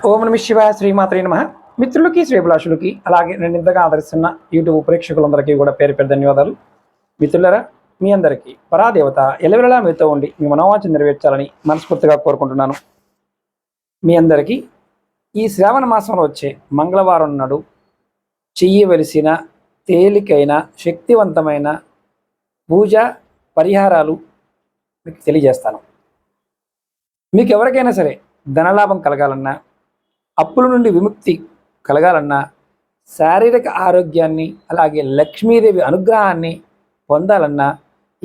ఓం నమ శివాయ, శ్రీమాత్రే నమః. మిత్రులకి, శ్రేభిలాషులకి, అలాగే నేను ఇంతగా ఆదరిస్తున్న యూట్యూబ్ ప్రేక్షకులందరికీ కూడా పేరు పేరు ధన్యవాదాలు. మిత్రులరా, మీ అందరికీ పరాదేవత ఎల్లవెల్లలా మీతో ఉండి మీ మనోవాంఛ నెరవేర్చాలని మనస్ఫూర్తిగా కోరుకుంటున్నాను. మీ అందరికీ ఈ శ్రావణ మాసంలో వచ్చే మంగళవారం నాడు చెయ్యవలసిన తేలికైన శక్తివంతమైన పూజ పరిహారాలు మీకు తెలియజేస్తాను. మీకు ఎవరికైనా సరే ధనలాభం కలగాలన్నా, అప్పుల నుండి విముక్తి కలగాలన్నా, శారీరక ఆరోగ్యాన్ని అలాగే లక్ష్మీదేవి అనుగ్రహాన్ని పొందాలన్నా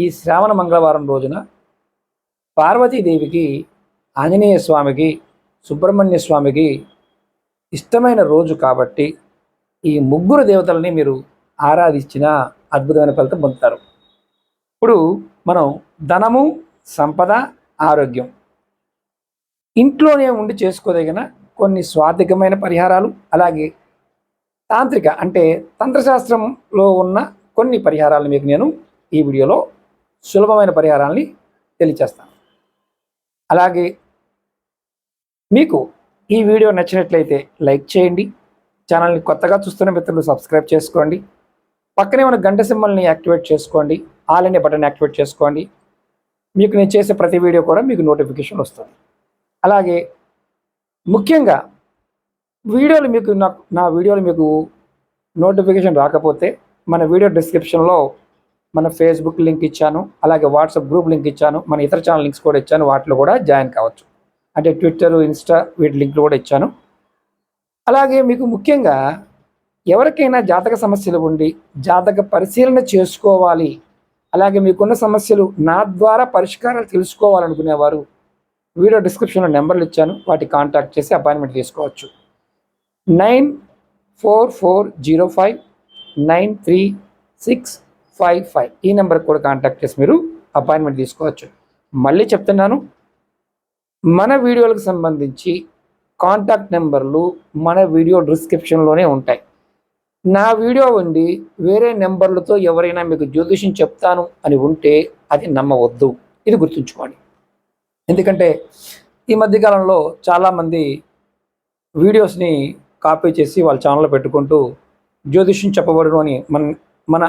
ఈ శ్రావణ మంగళవారం రోజున పార్వతీదేవికి, ఆంజనేయ స్వామికి, సుబ్రహ్మణ్య స్వామికి ఇష్టమైన రోజు కాబట్టి ఈ ముగ్గురు దేవతలని మీరు ఆరాధించిన అద్భుతమైన ఫలితం పొందుతారు. ఇప్పుడు మనం ధనము, సంపద, ఆరోగ్యం ఇంట్లోనే ఉండి చేసుకోదగిన కొన్ని స్వాతికమైన పరిహారాలు, అలాగే తాంత్రిక అంటే తంత్రశాస్త్రంలో ఉన్న కొన్ని పరిహారాలను మీకు నేను ఈ వీడియోలో సులభమైన పరిహారాలని తెలియచేస్తాను. అలాగే మీకు ఈ వీడియో నచ్చినట్లయితే లైక్ చేయండి, ఛానల్ని కొత్తగా చూస్తున్న మిత్రులు సబ్స్క్రైబ్ చేసుకోండి, పక్కనే ఉన్న గంట సింబల్ని యాక్టివేట్ చేసుకోండి, ఆల్ అనే బటన్ యాక్టివేట్ చేసుకోండి. మీకు నేను చేసే ప్రతి వీడియో కూడా మీకు నోటిఫికేషన్ వస్తుంది. అలాగే ముఖ్యంగా వీడియోలు మీకు నా వీడియోలు మీకు నోటిఫికేషన్ రాకపోతే మన వీడియో డిస్క్రిప్షన్లో మన ఫేస్బుక్ లింక్ ఇచ్చాను, అలాగే వాట్సాప్ గ్రూప్ లింక్ ఇచ్చాను, మన ఇతర ఛానల్ లింక్స్ కూడా ఇచ్చాను. వాటిలో కూడా జాయిన్ కావచ్చు. అంటే ట్విట్టర్, ఇన్స్టా వీటి లింక్లు కూడా ఇచ్చాను. అలాగే మీకు ముఖ్యంగా ఎవరికైనా జాతక సమస్యలు ఉండి జాతక పరిశీలన చేసుకోవాలి, అలాగే మీకున్న సమస్యలు నా ద్వారా పరిష్కారాలు తెలుసుకోవాలనుకునేవారు వీడియో డిస్క్రిప్షన్లో నెంబర్లు ఇచ్చాను, వాటి కాంటాక్ట్ చేసి అపాయింట్మెంట్ తీసుకోవచ్చు. 9445936655 ఈ నెంబర్కి కూడా కాంటాక్ట్ చేసి మీరు అపాయింట్మెంట్ తీసుకోవచ్చు. మళ్ళీ చెప్తున్నాను, మన వీడియోలకు సంబంధించి కాంటాక్ట్ నెంబర్లు మన వీడియో డిస్క్రిప్షన్లోనే ఉంటాయి. నా వీడియో ఉండి వేరే నెంబర్లతో ఎవరైనా మీకు జ్యోతిష్యం చెప్తాను అని ఉంటే అది నమ్మవద్దు, ఇది గుర్తుంచుకోండి. ఎందుకంటే ఈ మధ్యకాలంలో చాలామంది వీడియోస్ని కాపీ చేసి వాళ్ళ ఛానల్లో పెట్టుకుంటూ జ్యోతిష్యం చెప్పబడును అని మన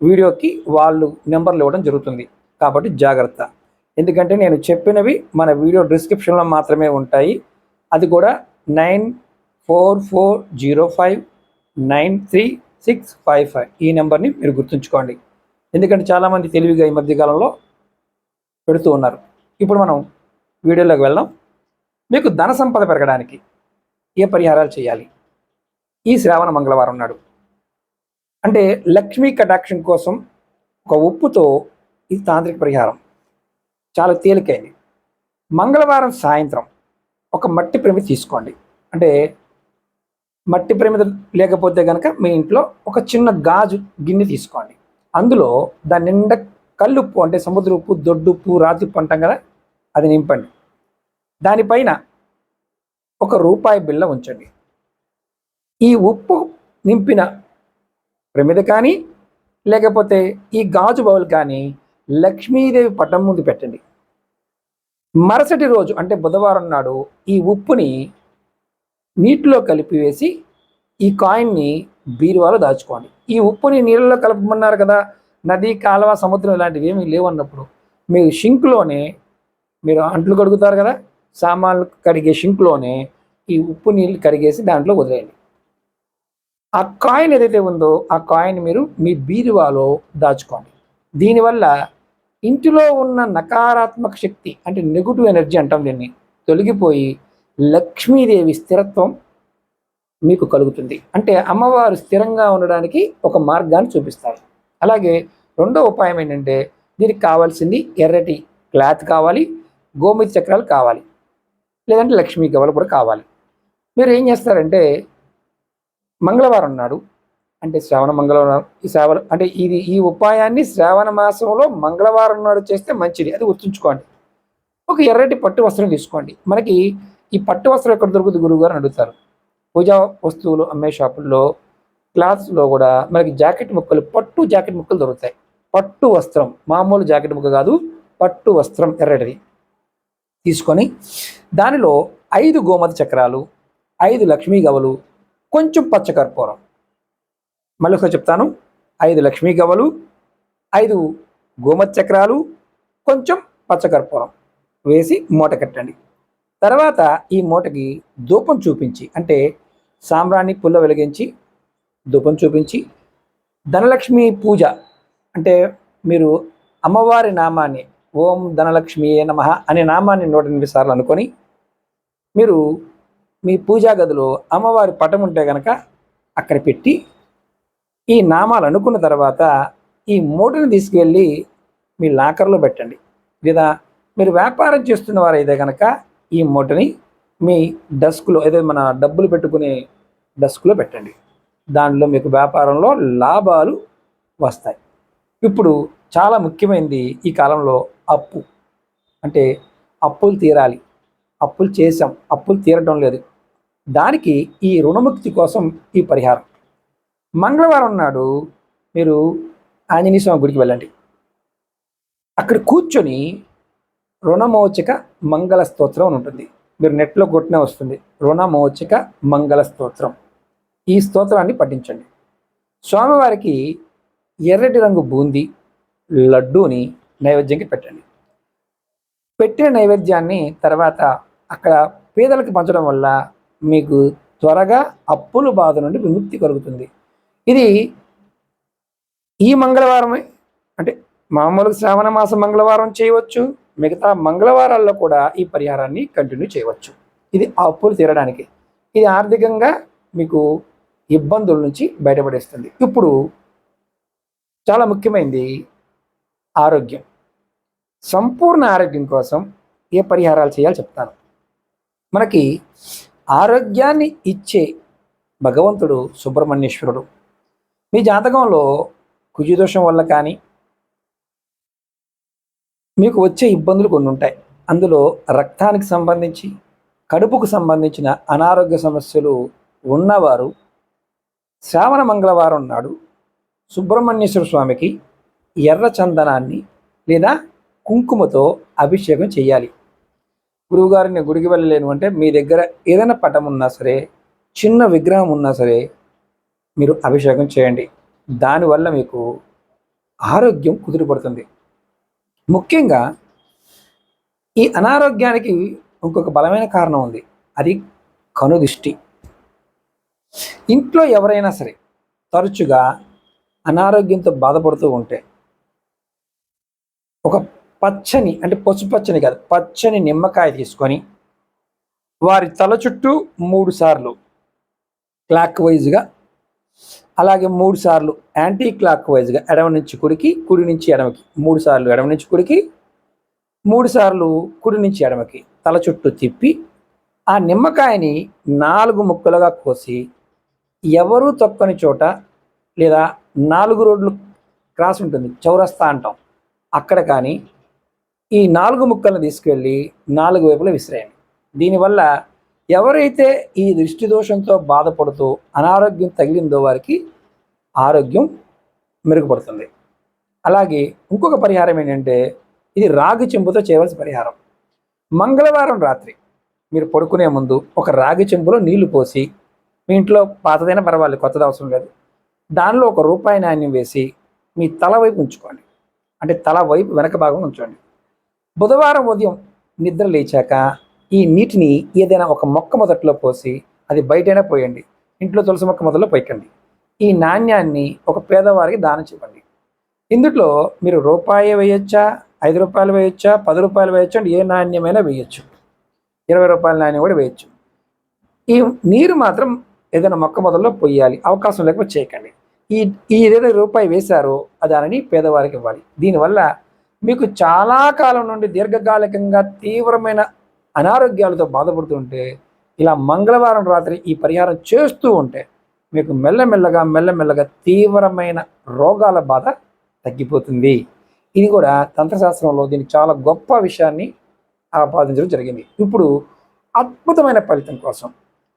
వీడియోకి వాళ్ళు నెంబర్లు ఇవ్వడం జరుగుతుంది. కాబట్టి జాగ్రత్త. ఎందుకంటే నేను చెప్పినవి మన వీడియో డిస్క్రిప్షన్లో మాత్రమే ఉంటాయి. అది కూడా 9440593655 ఈ నెంబర్ని మీరు గుర్తుంచుకోండి. ఎందుకంటే చాలామంది తెలివిగా ఈ మధ్యకాలంలో పెడుతూ ఉన్నారు. ఇప్పుడు మనం వీడియోలోకి వెళ్దాం. మీకు ధన సంపద పెరగడానికి ఏ పరిహారాలు చేయాలి ఈ శ్రావణ మంగళవారం నాడు అంటే లక్ష్మీ కటాక్షం కోసం ఒక ఉప్పుతో ఈ తాంత్రిక పరిహారం చాలా తేలికైంది. మంగళవారం సాయంత్రం ఒక మట్టి ప్రమిద తీసుకోండి. అంటే మట్టి ప్రమిద లేకపోతే కనుక మీ ఇంట్లో ఒక చిన్న గాజు గిన్నె తీసుకోండి. అందులో దాని నిండా కల్లుప్పు అంటే సముద్ర ఉప్పు, దొడ్డుప్పు, రాతి ఉప్పు అంటాం కదా, అది నింపండి. దానిపైన ఒక రూపాయి బిళ్ళ ఉంచండి. ఈ ఉప్పు నింపిన ప్రమిద కానీ లేకపోతే ఈ గాజు బౌల్ కానీ లక్ష్మీదేవి పటం ముందు పెట్టండి. మరుసటి రోజు అంటే బుధవారం నాడు ఈ ఉప్పుని నీటిలో కలిపివేసి ఈ కాయిన్ని బీరువాలో దాచుకోండి. ఈ ఉప్పుని నీళ్ళలో కలపమన్నారు కదా, నది, కాలువ, సముద్రం ఇలాంటివి ఏమీ లేవన్నప్పుడు మీరు షింక్లోనే, మీరు అంట్లు కడుగుతారు కదా, సామాన్లు కడిగే షింక్లోనే ఈ ఉప్పు నీళ్ళు కడిగేసి దాంట్లో వదిలేయండి. ఆ కాయిన్ ఏదైతే ఉందో ఆ కాయిన్ మీరు మీ బీరువాలో దాచుకోండి. దీనివల్ల ఇంటిలో ఉన్న నకారాత్మక శక్తి అంటే నెగిటివ్ ఎనర్జీ అంటాం దీన్ని, తొలగిపోయి లక్ష్మీదేవి స్థిరత్వం మీకు కలుగుతుంది. అంటే అమ్మవారు స్థిరంగా ఉండడానికి ఒక మార్గాన్ని చూపిస్తారు. అలాగే రెండో ఉపాయం ఏంటంటే దీనికి కావాల్సింది ఎర్రటి క్లాత్ కావాలి, గోమతి చక్రాలు కావాలి, లేదంటే లక్ష్మీ గవ్వలు కూడా కావాలి. మీరు ఏం చేస్తారంటే మంగళవారం నాడు అంటే శ్రావణ మంగళవారం అంటే ఈ ఉపాయాన్ని శ్రావణ మాసంలో మంగళవారం నాడు చేస్తే మంచిది, అది గుర్తుంచుకోండి. ఒక ఎర్రటి పట్టు వస్త్రం తీసుకోండి. మనకి ఈ పట్టు వస్త్రం ఎక్కడ దొరుకుతుంది గురువుగారు అడుగుతారు. పూజా వస్తువులు అమ్మే షాపుల్లో, క్లాత్స్లో కూడా మనకి జాకెట్ ముక్కలు, పట్టు జాకెట్ ముక్కలు దొరుకుతాయి. పట్టు వస్త్రం, మామూలు జాకెట్ ముక్క కాదు, పట్టు వస్త్రం ఎర్రటిది తీసుకొని దానిలో 5 గోమతి చక్రాలు, 5 లక్ష్మీ గవ్వలు, కొంచెం పచ్చకర్పూరం. మళ్ళీ ఒకసారి చెప్తాను. 5 లక్ష్మీ గవ్వలు, 5 గోమతి చక్రాలు, కొంచెం పచ్చకర్పూరం వేసి మూట కట్టండి. తర్వాత ఈ మూటకి ధూపం చూపించి, అంటే సాంబ్రాణి పుల్ల వెలిగించి ధూపం చూపించి, ధనలక్ష్మి పూజ అంటే మీరు అమ్మవారి నామాన్ని ఓం ధనలక్ష్మియే నమః అనే నామాన్ని 108 సార్లు అనుకొని మీరు మీ పూజా గదిలో అమ్మవారి పటం ఉంటే కనుక అక్కడ పెట్టి ఈ నామాలు అనుకున్న తర్వాత ఈ మూటని తీసుకువెళ్ళి మీ లాకర్లో పెట్టండి. లేదా మీరు వ్యాపారం చేస్తున్న వారైతే కనుక ఈ మూటని మీ డెస్క్లో, ఏదో మన డబ్బులు పెట్టుకునే డెస్క్లో పెట్టండి. దానిలో మీకు వ్యాపారంలో లాభాలు వస్తాయి. ఇప్పుడు చాలా ముఖ్యమైనది ఈ కాలంలో అప్పు. అంటే అప్పులు తీరాలి, అప్పులు చేసాం, అప్పులు తీరటం లేదు. దానికి ఈ రుణముక్తి కోసం ఈ పరిహారం. మంగళవారం నాడు మీరు ఆంజనేయ స్వామి గుడికి వెళ్ళండి. అక్కడ కూర్చొని రుణమోచక మంగళ స్తోత్రం అని ఉంటుంది. మీరు నెట్లో కొట్టినా వస్తుంది, రుణమోచక మంగళ స్తోత్రం. ఈ స్తోత్రాన్ని పఠించండి. స్వామివారికి ఎర్రటి రంగు బూందీ లడ్డూని నైవేద్యంకి పెట్టండి. పెట్టిన నైవేద్యాన్ని తర్వాత అక్కడ పేదలకు పంచడం వల్ల మీకు త్వరగా అప్పుల బాధ నుండి విముక్తి కలుగుతుంది. ఇది ఈ మంగళవారమే, అంటే మామూలుగా శ్రావణ మాసం మంగళవారం చేయవచ్చు, మిగతా మంగళవారాల్లో కూడా ఈ పరిహారాన్ని కంటిన్యూ చేయవచ్చు. ఇది అప్పులు తీరడానికి, ఇది ఆర్థికంగా మీకు ఇబ్బందుల నుంచి బయటపడేస్తుంది. ఇప్పుడు చాలా ముఖ్యమైనది ఆరోగ్యం. సంపూర్ణ ఆరోగ్యం కోసం ఏ పరిహారాలు చేయాలో చెప్తాను. మనకి ఆరోగ్యాన్ని ఇచ్చే భగవంతుడు సుబ్రహ్మణ్యేశ్వరుడు. మీ జాతకంలో కుజదోషం వల్ల కానీ మీకు వచ్చే ఇబ్బందులు కొన్ని ఉంటాయి. అందులో రక్తానికి సంబంధించి, కడుపుకు సంబంధించిన అనారోగ్య సమస్యలు ఉన్నవారు శ్రావణ మంగళవారం నాడు సుబ్రహ్మణ్యేశ్వర స్వామికి ఎర్ర చందనాన్ని లేదా కుంకుమతో అభిషేకం చేయాలి. గురువుగారు నేను గుడికి వెళ్ళలేను అంటే మీ దగ్గర ఏదైనా పటం ఉన్నా సరే, చిన్న విగ్రహం ఉన్నా సరే మీరు అభిషేకం చేయండి. దానివల్ల మీకు ఆరోగ్యం కుదురుపడుతుంది. ముఖ్యంగా ఈ అనారోగ్యానికి ఇంకొక బలమైన కారణం ఉంది, అది కనుదిష్టి. ఇంట్లో ఎవరైనా సరే తరచుగా అనారోగ్యంతో బాధపడుతూ ఉంటే ఒక పచ్చని, అంటే పసుపచ్చని కాదు, పచ్చని నిమ్మకాయ తీసుకొని వారి తల చుట్టూ 3 సార్లు క్లాక్ వైజ్గా, అలాగే 3 సార్లు యాంటీ క్లాక్ వైజ్గా, ఎడమ నుంచి కుడికి, కుడి నుంచి ఎడమకి 3 సార్లు ఎడమ నుంచి కుడికి, 3 సార్లు కుడి నుంచి ఎడమకి తల చుట్టూ తిప్పి ఆ నిమ్మకాయని 4 ముక్కలుగా కోసి ఎవరూ తొక్కని చోట, లేదా 4 రోడ్లు క్రాస్ ఉంటుంది, చౌరస్తా అంటాం, అక్కడ కానీ ఈ 4 ముక్కలను తీసుకెళ్ళి 4 వైపులా విసిరేయండి. దీనివల్ల ఎవరైతే ఈ దృష్టి దోషంతో బాధపడుతూ అనారోగ్యం తగిలిందో వారికి ఆరోగ్యం మెరుగుపడుతుంది. అలాగే ఇంకొక పరిహారం ఏంటంటే, ఇది రాగి చెంబుతో చేయవలసిన పరిహారం. మంగళవారం రాత్రి మీరు పడుకునే ముందు ఒక రాగి చెంబులో నీళ్లు పోసి, మీ ఇంట్లో పాతదైనా పర్వాలేదు, కొత్తది అవసరం లేదు, దానిలో ఒక రూపాయి నాణ్యం వేసి మీ తల వైపు ఉంచుకోండి. అంటే తల వైపు వెనక భాగం ఉంచండి. బుధవారం ఉదయం నిద్ర లేచాక ఈ నీటిని ఏదైనా ఒక మొక్క మొదట్లో పోసి, అది బయటైనా పోయండి, ఇంట్లో తులసి మొక్క మొదట్లో పోయకండి. ఈ నాణ్యాన్ని ఒక పేదవారికి దానం చేయండి. ఇందులో మీరు రూపాయి వేయొచ్చా, 5 రూపాయలు వేయొచ్చా, 10 రూపాయలు వేయొచ్చు, అంటే ఏ నాణ్యమైనా వేయచ్చు, 20 రూపాయల నాణ్యం కూడా వేయచ్చు. ఈ నీరు మాత్రం ఏదైనా మొక్క మొదల్లో పోయాలి, అవకాశం లేకపోతే చేయకండి. ఈ ఏదైనా రూపాయి వేశారో దానిని పేదవారికి ఇవ్వాలి. దీనివల్ల మీకు చాలా కాలం నుండి దీర్ఘకాలికంగా తీవ్రమైన అనారోగ్యాలతో బాధపడుతుంటే ఇలా మంగళవారం రాత్రి ఈ పరిహారం చేస్తూ ఉంటే మీకు మెల్లమెల్లగా తీవ్రమైన రోగాల బాధ తగ్గిపోతుంది. ఇది కూడా తంత్రశాస్త్రంలో దీనికి చాలా గొప్ప విషయాన్ని ఆపాదించడం జరిగింది. ఇప్పుడు అద్భుతమైన ఫలితం కోసం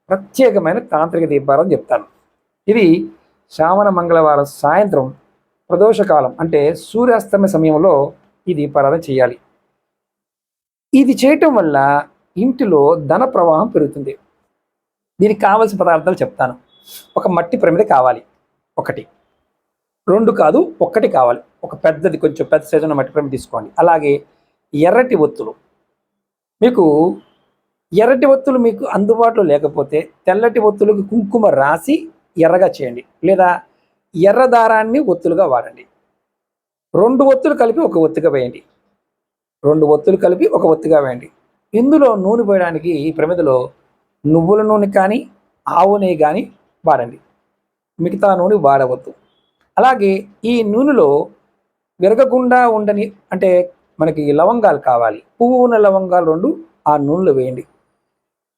ప్రత్యేకమైన తాంత్రిక దీపారాధన చెప్తాను. ఇది శ్రావణ మంగళవారం సాయంత్రం ప్రదోషకాలం, అంటే సూర్యాస్తమయ సమయంలో ఈ దీపారాధన చేయాలి. ఇది చేయటం వల్ల ఇంటిలో ధన ప్రవాహం పెరుగుతుంది. దీనికి కావాల్సిన పదార్థాలు చెప్తాను. ఒక మట్టి ప్రమిద కావాలి, ఒకటి. 2 కాదు, ఒక్కటి కావాలి. ఒక పెద్దది, కొంచెం పెద్ద సైజు ఉన్న మట్టి ప్రమిద తీసుకోండి. అలాగే ఎర్రటి ఒత్తులు. మీకు ఎర్రటి ఒత్తులు మీకు అందుబాటులో లేకపోతే తెల్లటి ఒత్తులకు కుంకుమ రాసి ఎర్రగా చేయండి, లేదా ఎర్ర దారాన్ని ఒత్తులుగా వాడండి. 2 ఒత్తులు కలిపి ఒక ఒత్తుగా వేయండి. 2 ఒత్తులు కలిపి ఒక ఒత్తుగా వేయండి. ఇందులో నూనె పోయడానికి ఈ ప్రమిదలో నువ్వుల నూనె కానీ ఆవు నెయ్యి కానీ వాడండి, మిగతా నూనె వాడవద్దు. అలాగే ఈ నూనెలో విరగకుండా ఉండని అంటే మనకి లవంగాలు కావాలి, పువ్వు ఉన్న లవంగాలు 2 ఆ నూనెలో వేయండి.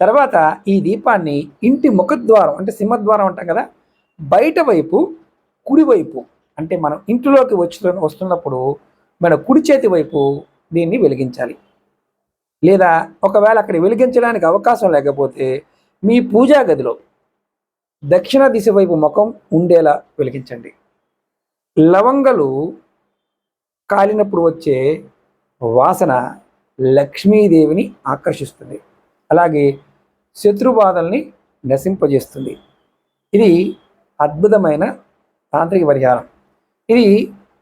తర్వాత ఈ దీపాన్ని ఇంటి ముఖద్వారం అంటే సింహద్వారం అంటాం కదా, బయట వైపు కుడివైపు అంటే మనం ఇంటిలోకి వస్తున్నప్పుడు మన కుడి చేతి వైపు దీన్ని వెలిగించాలి. లేదా ఒకవేళ అక్కడ వెలిగించడానికి అవకాశం లేకపోతే మీ పూజా గదిలో దక్షిణ దిశ వైపు ముఖం ఉండేలా వెలిగించండి. లవంగలు కాలినప్పుడు వచ్చే వాసన లక్ష్మీదేవిని ఆకర్షిస్తుంది, అలాగే శత్రుబాధల్ని నశింపజేస్తుంది. ఇది అద్భుతమైన తాంత్రిక పరిహారం. ఇది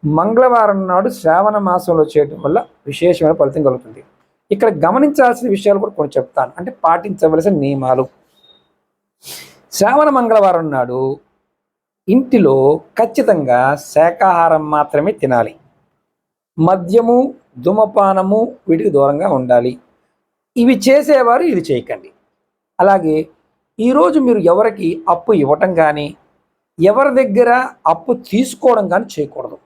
మంగళవారం నాడు శ్రావణ మాసంలో చేయడం వల్ల విశేషమైన ఫలితం కలుగుతుంది. ఇక్కడ గమనించాల్సిన విషయాలు కూడా కొన్ని చెప్తాను, అంటే పాటించవలసిన నియమాలు. శ్రావణ మంగళవారం నాడు ఇంటిలో ఖచ్చితంగా శాకాహారం మాత్రమే తినాలి. మద్యము, ధూమపానము వీటికి దూరంగా ఉండాలి. ఇవి చేసేవారు ఇది చేయకండి. అలాగే ఈరోజు మీరు ఎవరికి అప్పు ఇవ్వటం కానీ ఎవరి దగ్గర అప్పు తీసుకోవడం కానీ చేయకూడదు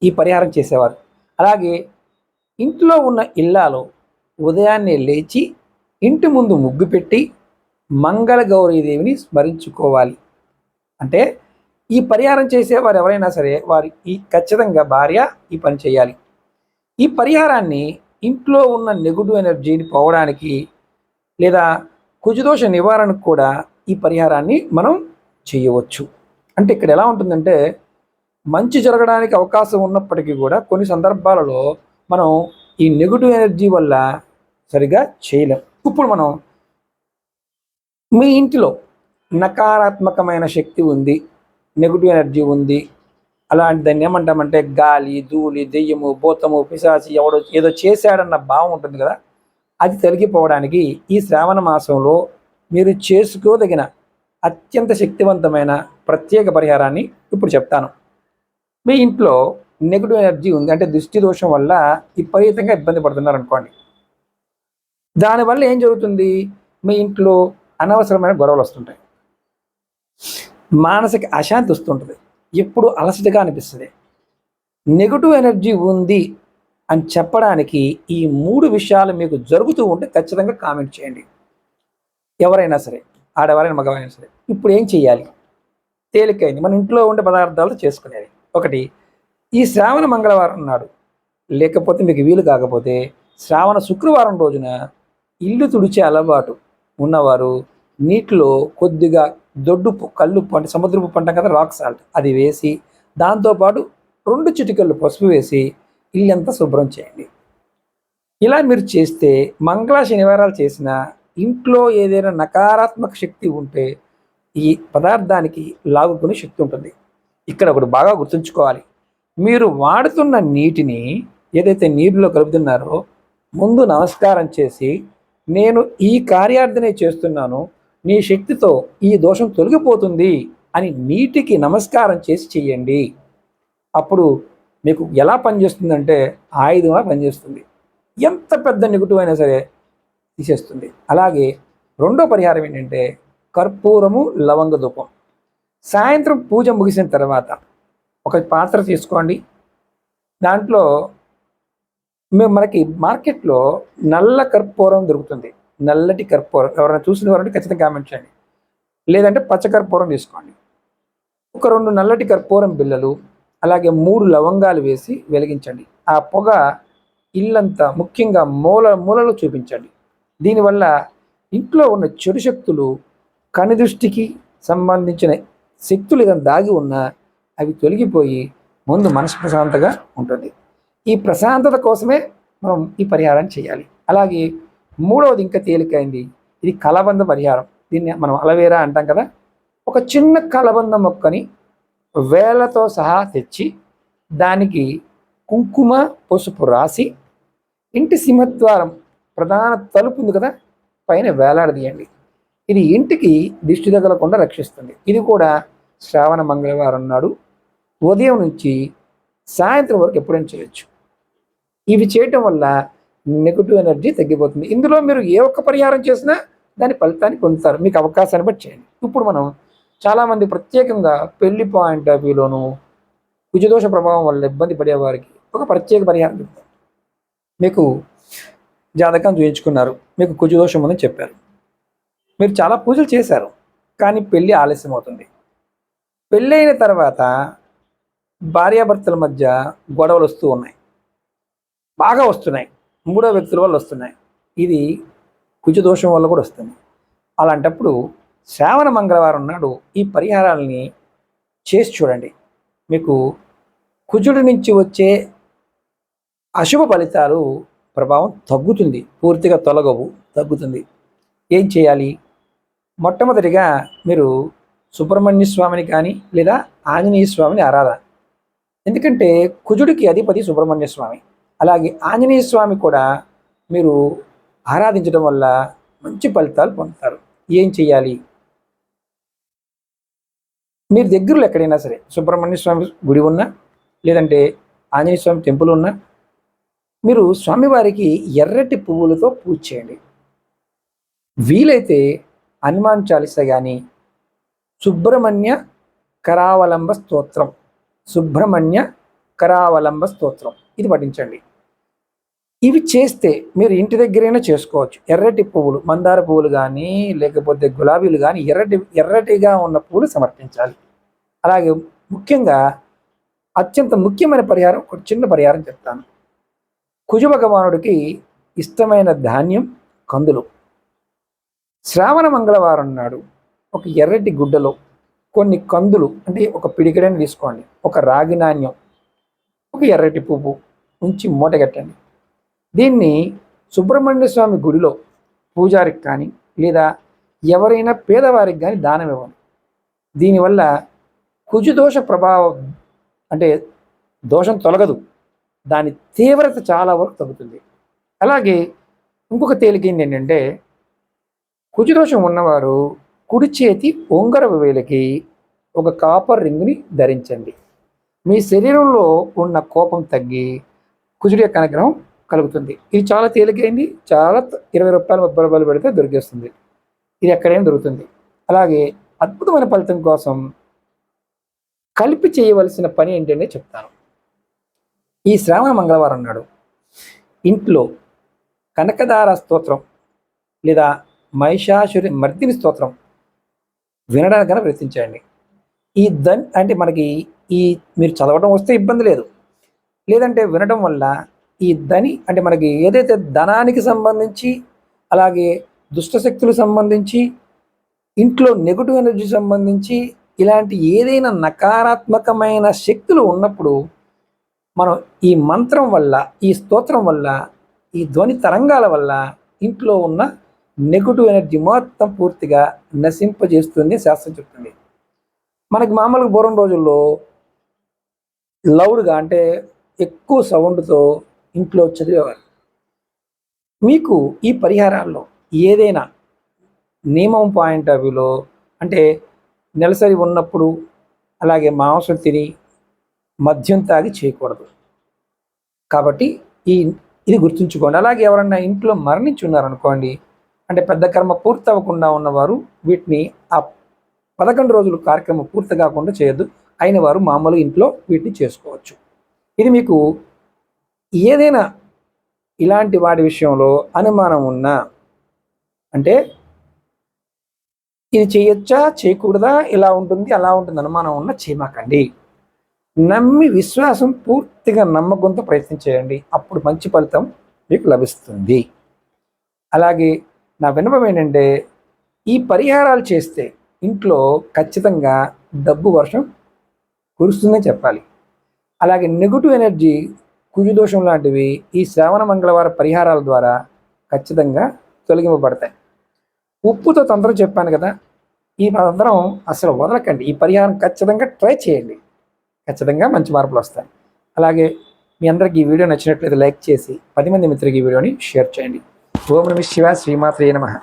ఈ పరిహారం చేసేవారు. అలాగే ఇంట్లో ఉన్న ఇల్లాలు ఉదయాన్నే లేచి ఇంటి ముందు ముగ్గు పెట్టి మంగళ గౌరీదేవిని స్మరించుకోవాలి. అంటే ఈ పరిహారం చేసేవారు ఎవరైనా సరే వారి ఖచ్చితంగా భార్య ఈ పని చేయాలి. ఈ పరిహారాన్ని ఇంట్లో ఉన్న నెగటివ్ ఎనర్జీని పోవడానికి లేదా కుజదోష నివారణకు కూడా ఈ పరిహారాన్ని మనం చేయవచ్చు. అంటే ఇక్కడ ఎలా ఉంటుందంటే మంచి జరగడానికి అవకాశం ఉన్నప్పటికీ కూడా కొన్ని సందర్భాలలో మనం ఈ నెగటివ్ ఎనర్జీ వల్ల సరిగా చేయలేం. ఇప్పుడు మనం మీ ఇంటిలో నకారాత్మకమైన శక్తి ఉంది, నెగటివ్ ఎనర్జీ ఉంది, అలాంటి దాన్ని ఏమంటామంటే గాలి, ధూళి, దెయ్యము, భూతము, పిశాచి ఎవడో ఏదో చేశాడన్న భావం ఉంటుంది కదా, అది తొలగిపోవడానికి ఈ శ్రావణ మాసంలో మీరు చేసుకోదగిన అత్యంత శక్తివంతమైన ప్రత్యేక పరిహారాన్ని ఇప్పుడు చెప్తాను. మీ ఇంట్లో నెగటివ్ ఎనర్జీ ఉంది అంటే దృష్టి దోషం వల్ల విపరీతంగా ఇబ్బంది పడుతున్నారు అనుకోండి. దానివల్ల ఏం జరుగుతుంది, మీ ఇంట్లో అనవసరమైన గొడవలు వస్తుంటాయి, మానసిక అశాంతి వస్తుంటుంది, ఎప్పుడు అలసటగా అనిపిస్తుంది. నెగటివ్ ఎనర్జీ ఉంది అని చెప్పడానికి ఈ 3 విషయాలు మీకు జరుగుతూ ఉంటే ఖచ్చితంగా కామెంట్ చేయండి. ఎవరైనా సరే, ఆడవారైనా మగవారైనా సరే. ఇప్పుడు ఏం చేయాలి, తేలికైంది, మన ఇంట్లో ఉండే పదార్థాలతో చేసుకునేది. ఒకటి, ఈ శ్రావణ మంగళవారం నాడు లేకపోతే మీకు వీలు కాకపోతే శ్రావణ శుక్రవారం రోజున ఇల్లు తుడిచే అలవాటు ఉన్నవారు నీటిలో కొద్దిగా దొడ్డుప్పు, కల్లుప్పు అంటే సముద్రపు అంటాం కదా, రాక్ సాల్ట్, అది వేసి దాంతోపాటు 2 చిటికలు పసుపు వేసి ఇల్లంతా శుభ్రం చేయండి. ఇలా మీరు చేస్తే మంగళ శనివారాలు చేసిన ఇంట్లో ఏదైనా నకారాత్మక శక్తి ఉంటే ఈ పదార్థానికి లాగుకునే శక్తి ఉంటుంది. ఇక్కడ ఒకటి బాగా గుర్తుంచుకోవాలి, మీరు వాడుతున్న నీటిని ఏదైతే నీటిలో కలుపుతున్నారో ముందు నమస్కారం చేసి నేను ఈ కార్యార్థనే చేస్తున్నాను, నీ శక్తితో ఈ దోషం తొలగిపోతుంది అని నీటికి నమస్కారం చేసి చెయ్యండి. అప్పుడు మీకు ఎలా పనిచేస్తుందంటే ఆయుధంగా పనిచేస్తుంది, ఎంత పెద్ద నెగటివ్ అయినా సరే తీసేస్తుంది. అలాగే రెండో పరిహారం ఏంటంటే కర్పూరము, లవంగ ధూపం. సాయంత్రం పూజ ముగిసిన తర్వాత ఒక పాత్ర తీసుకోండి, దాంట్లో మనకి మార్కెట్లో నల్ల కర్పూరం దొరుకుతుంది, నల్లటి కర్పూరం. ఎవరైనా చూసిన వారంటే ఖచ్చితంగా కామెంట్ చేయండి. లేదంటే పచ్చ కర్పూరం తీసుకోండి. ఒక 2 నల్లటి కర్పూరం బిళ్ళలు, అలాగే 3 లవంగాలు వేసి వెలిగించండి. ఆ పొగ ఇల్లంతా ముఖ్యంగా మూలలో చూపించండి. దీనివల్ల ఇంట్లో ఉన్న చెడు శక్తులు, కనుదృష్టికి సంబంధించిన శక్తులు ఏదైనా దాగి ఉన్నా అవి తొలగిపోయి ముందు మనసు ప్రశాంతంగా ఉంటుంది. ఈ ప్రశాంతత కోసమే మనం ఈ పరిహారం చేయాలి. అలాగే మూడవది ఇంకా తేలికైంది, ఇది కలబంద పరిహారం. దీన్ని మనం అలవేరా అంటాం కదా, ఒక చిన్న కలబంద మొక్కని వేళ్ళతో సహా తెచ్చి దానికి కుంకుమ పసుపు రాసి ఇంటి సింహద్వారం ప్రధాన తలుపు ఉంది కదా, పైన వేలాడదీయండి. ఇది ఇంటికి దిష్టి తగలకుండా రక్షిస్తుంది. ఇది కూడా శ్రావణ మంగళవారం నాడు ఉదయం నుంచి సాయంత్రం వరకు ఎప్పుడైనా చేయొచ్చు. ఇవి చేయటం వల్ల నెగటివ్ ఎనర్జీ తగ్గిపోతుంది. ఇందులో మీరు ఏ ఒక్క పరిహారం చేసినా దాని ఫలితాన్ని పొందుతారు. మీకు అవకాశాన్ని బట్టి చేయండి. ఇప్పుడు మనం చాలామంది ప్రత్యేకంగా పెళ్లి పాయింట్ ఆఫ్ వ్యూలోను కుజదోష ప్రభావం వల్ల ఇబ్బంది పడేవారికి ఒక ప్రత్యేక పరిహారం చెప్తారు. మీకు జాతకం చూయించుకున్నారు, మీకు కుజదోషం ఉందని చెప్పారు, మీరు చాలా పూజలు చేశారు, కానీ పెళ్ళి ఆలస్యం అవుతుంది. పెళ్ళైన తర్వాత భార్యాభర్తల మధ్య గొడవలు వస్తూ ఉన్నాయి, బాగా వస్తున్నాయి, మూడో వ్యక్తుల వల్ల వస్తున్నాయి. ఇది కుజదోషం వల్ల కూడా వస్తుంది. అలాంటప్పుడు శ్రావణ మంగళవారం నాడు ఈ పరిహారాలని చేసి చూడండి. మీకు కుజుడి నుంచి వచ్చే అశుభ ఫలితాలు ప్రభావం తగ్గుతుంది, పూర్తిగా తొలగవు, తగ్గుతుంది. ఏం చేయాలి? మొట్టమొదటిగా మీరు సుబ్రహ్మణ్య స్వామిని కానీ లేదా ఆంజనేయ స్వామిని ఆరాధన. ఎందుకంటే కుజుడికి అధిపతి సుబ్రహ్మణ్య స్వామి. అలాగే ఆంజనేయ స్వామి కూడా మీరు ఆరాధించడం వల్ల మంచి ఫలితాలు పొందుతారు. ఏం చేయాలి? మీరు దగ్గరలో ఎక్కడైనా సరే సుబ్రహ్మణ్య స్వామి గుడి ఉన్నా లేదంటే ఆంజనేయ స్వామి టెంపుల్ ఉన్నా మీరు స్వామివారికి ఎర్రటి పువ్వులతో పూజ చేయండి. వీలైతే హనుమాన్ చాలీసా కానీ సుబ్రహ్మణ్య కరావలంబ స్తోత్రం, సుబ్రహ్మణ్య కరావలంబ స్తోత్రం ఇది పఠించండి. ఇవి చేస్తే మీరు ఇంటి దగ్గరైనా చేసుకోవచ్చు. ఎర్రటి పువ్వులు, మందార పువ్వులు కానీ లేకపోతే గులాబీలు కానీ ఎర్రటిగా ఉన్న పువ్వులు సమర్పించాలి. అలాగే ముఖ్యంగా అత్యంత ముఖ్యమైన పరిహారం, ఒక చిన్న పరిహారం చెప్తాను. కుజ భగవానుడికి ఇష్టమైన ధాన్యం కందులు. శ్రావణ మంగళవారం నాడు ఒక ఎర్రటి గుడ్డలో కొన్ని కందులు, అంటే ఒక పిడికెడని తీసుకోండి, ఒక రాగి నాణ్యం, ఒక ఎర్రటి పువ్వు ఉంచి మూటగట్టండి. దీన్ని సుబ్రహ్మణ్య స్వామి గుడిలో పూజారికి కానీ లేదా ఎవరైనా పేదవారికి కానీ దానం ఇవ్వండి. దీనివల్ల కుజదోష ప్రభావం, అంటే దోషం తొలగదు, దాని తీవ్రత చాలా వరకు తగ్గుతుంది. అలాగే ఇంకొక తేలికైంది ఏంటంటే, కుజదోషం ఉన్నవారు కుడి చేతి ఉంగరపు వేలికి ఒక కాపర్ రింగుని ధరించండి. మీ శరీరంలో ఉన్న కోపం తగ్గి కుజుడి యొక్క అనుగ్రహం కలుగుతుంది. ఇది చాలా తేలికైంది, చాలా 20 రూపాయలు 30 రూపాయలు పెడితే దొరికేస్తుంది. ఇది ఎక్కడైనా దొరుకుతుంది. అలాగే అద్భుతమైన ఫలితం కోసం కలిపి చేయవలసిన పని ఏంటంటే చెప్తాను. ఈ శ్రావణ మంగళవారం నాడు ఇంట్లో కనకదార స్తోత్రం లేదా మహిషాసురి మర్దిని స్తోత్రం వినడానికి కనుక ప్రయత్నించండి. ఈ అంటే మనకి మీరు చదవడం వస్తే ఇబ్బంది లేదు, లేదంటే వినడం వల్ల ఈ అంటే మనకి ఏదైతే ధనానికి సంబంధించి అలాగే దుష్టశక్తులకు సంబంధించి ఇంట్లో నెగటివ్ ఎనర్జీ సంబంధించి ఇలాంటి ఏదైనా నకారాత్మకమైన శక్తులు ఉన్నప్పుడు మనం ఈ మంత్రం వల్ల, ఈ స్తోత్రం వల్ల, ఈ ధ్వని తరంగాల వల్ల ఇంట్లో ఉన్న నెగటివ్ ఎనర్జీ మొత్తం పూర్తిగా నశింపజేస్తుంది శాస్త్రం చెప్తుంది. మనకి మామూలుగా పూర్వం రోజుల్లో లౌడ్గా, అంటే ఎక్కువ సౌండ్తో ఇంట్లో చదివేవారు. మీకు ఈ పరిహారాల్లో ఏదైనా నియమం పాయింట్ ఆఫ్ వ్యూలో, అంటే నెలసరి ఉన్నప్పుడు అలాగే మాంసం తిని మద్యం తాగి చేయకూడదు. కాబట్టి ఇది గుర్తుంచుకోండి. అలాగే ఎవరన్నా ఇంట్లో మరణించి ఉన్నారనుకోండి, అంటే పెద్ద కర్మ పూర్తి అవ్వకుండా ఉన్నవారు వీటిని ఆ 11 రోజులు కార్యక్రమం పూర్తి కాకుండా చేయొద్దు. అయిన వారు మామూలు ఇంట్లో వీటిని చేసుకోవచ్చు. ఇది మీకు ఏదైనా ఇలాంటి వాటి విషయంలో అనుమానం ఉన్నా, అంటే ఇది చేయొచ్చా చేయకూడదా, ఇలా ఉంటుంది అలా ఉంటుంది అనుమానం ఉన్నా చేయమాకండి. నమ్మి విశ్వాసం పూర్తిగా నమ్మకంతో ప్రయత్నం చేయండి. అప్పుడు మంచి ఫలితం మీకు లభిస్తుంది. అలాగే నా విన్నపం ఏంటంటే, ఈ పరిహారాలు చేస్తే ఇంట్లో ఖచ్చితంగా డబ్బు వర్షం కురుస్తుందని చెప్పాలి. అలాగే నెగటివ్ ఎనర్జీ, కుజదోషం లాంటివి ఈ శ్రావణ మంగళవార పరిహారాల ద్వారా ఖచ్చితంగా తొలగింపబడతాయి. ఉప్పుతో తంత్రం చెప్పాను కదా, ఈ తంత్రం అసలు వదలకండి. ఈ పరిహారం ఖచ్చితంగా ట్రై చేయండి. ఖచ్చితంగా మంచి మార్పులు వస్తాయి. అలాగే మీ అందరికీ ఈ వీడియో నచ్చినట్లయితే లైక్ చేసి 10 మంది మిత్రులకి ఈ వీడియోని షేర్ చేయండి. ఓం నమః శివాయ, శ్రీమాత్రే నమః.